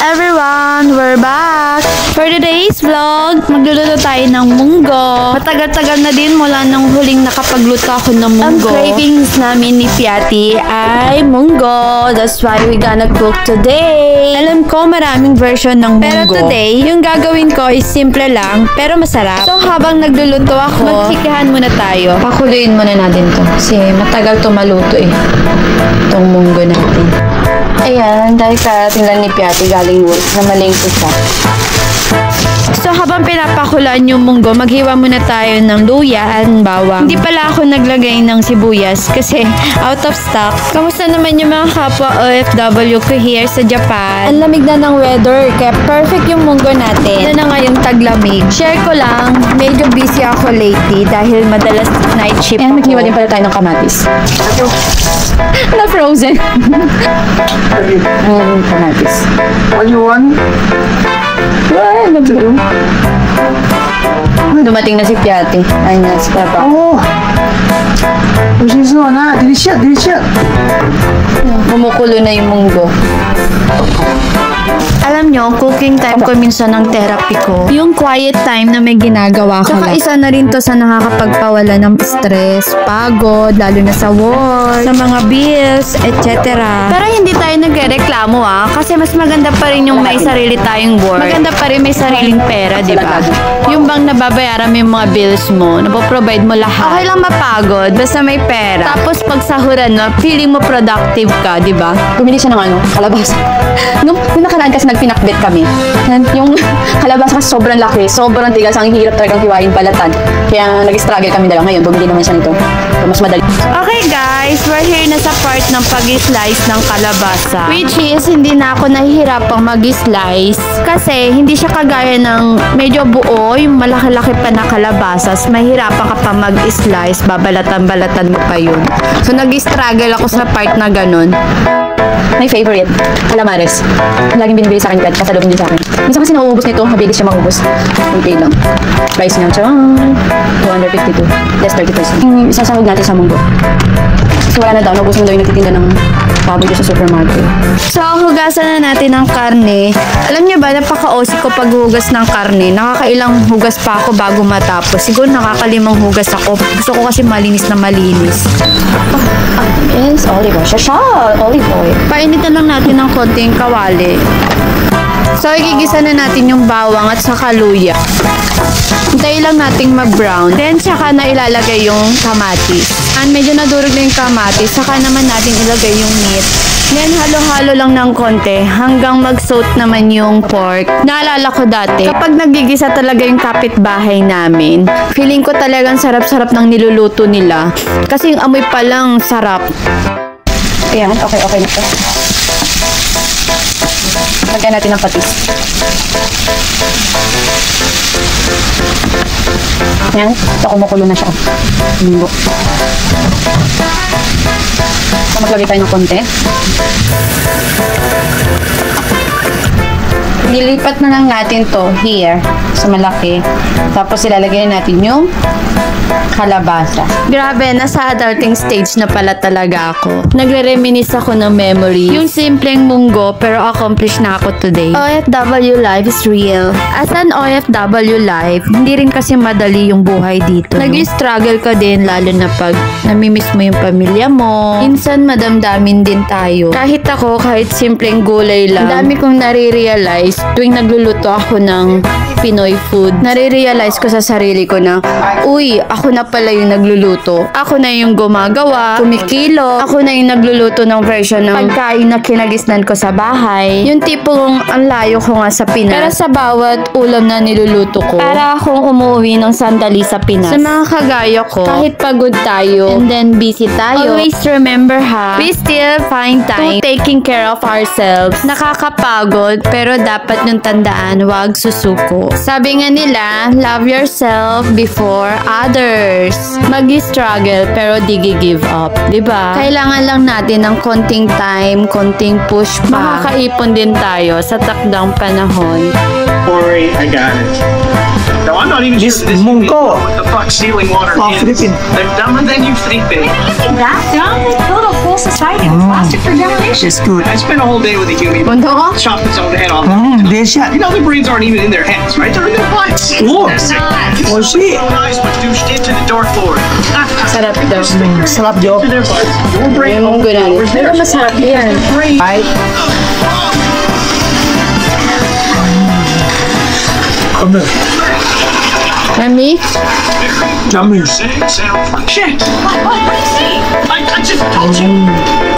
everyone! We're back! For today's vlog, magluluto tayo ng munggo. Matagal-tagal na din mula nang huling nakapagluto ako ng munggo. Ang cravings namin ni Piati ay munggo. That's why we gonna cook today. Alam ko maraming version ng munggo. Pero today, yung gagawin ko is simple lang, pero masarap. So habang nagluluto ako, magsikihan muna tayo. Pakuluin muna natin to. Kasi matagal to maluto eh. Itong munggo natin. Ayan, dahil karating lang ni Piati galing work na malengke siya. So, habang pinapakulaan yung munggo, maghiwa muna tayo ng luya at bawang. Hindi pala ako naglagay ng sibuyas kasi out of stock. Kamusta naman yung mga kapwa OFW ko here sa Japan? Ang lamig na ng weather, kaya perfect yung munggo natin. Ano na ngayong taglamig. Share ko lang, medyo busy ako lately dahil madalas night shift ako. Maghiwa din pala tayo ng kamatis. Na frozen. Kamatis. What do you want? Dumating na si Piati. Ay na, si Papa. Oh! Ushiso na. Delicious, delicious. Kumukulo na yung munggo. Alam nyo, cooking time ko minsan ng therapy ko. Yung quiet time na may ginagawa ko. Saka isa na rin to sa nakakapagpawala ng stress, pagod, lalo na sa work, sa mga bills, etc. Pero hindi tayo nagreklamo kasi mas maganda pa rin yung may sarili tayong work. Maganda pa rin may sariling pera, di ba? Yung bang nababayaran mo yung mga bills mo, napoprovide mo lahat. Okay lang mapagod, basta may pera. Tapos pag sahuran mo, feeling mo productive ka, di ba? Bumili siya ng kalabasa. Nung nakaraan kasi nagpinakbet kami. Yung kalabasa kasi sobrang laki, sobrang tigas, ang hirap talagang hiwain palatan. Kaya nag-struggle kami dalawa. Ngayon, bumili naman siya nito. So, mas madali. Okay guys, we're here na sa part ng pag-slice ng kalabasa. Which is, hindi na ako nahihirapang mag-slice. Kasi, hindi siya kagaya ng medyo buo, yung malaki-laki pa na kalabasas. Mahirapan ka pa mag-slice, babalatan-balatan mo pa yun. So, nag-struggle ako sa part na ganun. My favorite, calamares. Laging binibili sa akin kahit kasalubong din sa akin. Minsan kasi nauubos nito, mabilis siya maubos. Okay lang. Price niya, $252. Less 30%. Isasahog natin sa munggo. So wala na daw, naubos mo daw yung nagtitinda ng baboy sa supermarket. So, hugasan na natin ng karne. Alam niyo ba, napaka-OC ko paghugas ng karne. Nakakailang hugas pa ako bago matapos. Siguro nakakalimang hugas ako. Gusto ko kasi malinis na malinis. Yes, olive oil. Olive oil. Painitan lang natin ng konting kawali. So, igigisa na natin yung bawang at saka luya. Hintayin lang nating mag-brown. Then, saka na ilalagay yung kamatis. And medyo nadurog na yung kamatis. Saka naman natin ilagay yung meat. Then, halo-halo lang ng konti hanggang mag-soak naman yung pork. Naalala ko dati, kapag nagigisa talaga yung kapitbahay namin, feeling ko talagang sarap-sarap ng niluluto nila. Kasi yung amoy pa lang sarap. Ayan, okay na ito. Lagyan natin ng patis. Ayan, ito kumukulo na siya. Munggo. So, maglagay tayo ng konti. Nilipat na lang natin to here sa malaki. Tapos ilalagay natin yung kalabasa. Grabe, nasa adulting stage na pala talaga ako. Nagre-reminisce ako ng memory. Yung simpleng munggo, pero accomplished na ako today. OFW life is real. As an OFW life, hindi rin kasi madali yung buhay dito. Nag-struggle ka din, lalo na pag namimiss mo yung pamilya mo. Minsan, madamdamin din tayo. Kahit ako, kahit simpleng gulay lang, ang dami kong nare-realize tuwing nagluluto ako ng Pinoy food. Nare-realize ko sa sarili ko na, uy, ako na pala yung nagluluto. Ako na yung gumagawa, kumikilo. Ako na yung nagluluto ng version ng pagkain na kinagisnan ko sa bahay. Yung tipong ang layo ko nga sa Pinas. Pero sa bawat ulam na niluluto ko, para akong umuwi ng sandali sa Pinas. Sa mga kagaya ko, kahit pagod tayo, and then busy tayo, always remember we still find time to taking care of ourselves. Nakakapagod, pero dapat yung tandaan, wag susuko. Sabi nga nila, love yourself before others. Mag-struggle pero di give up, diba? Kailangan lang natin ng konting time, konting push pa. Makakaipon din tayo sa takdang panahon. Corey, I got it. No, I'm not even sure this munggo. What the fuck stealing water Oh, is. Philippine. They're dumber than you think they. That dumb? Todo society of plastic for generations. It's good. I spent a whole day with a human. Punto ko? Chop his own head off. Delicious. You know the brains aren't even in their heads, right? They're in their butts. Oh, oh shit. Eyes were douched into the Dark Lord. Sarap daw. Sarap, Jo. To their butts. Your brain Yung munggo na. was Pero there. masarap yan. Right? Come here. Yummy? Yummy. Shit. I just told you.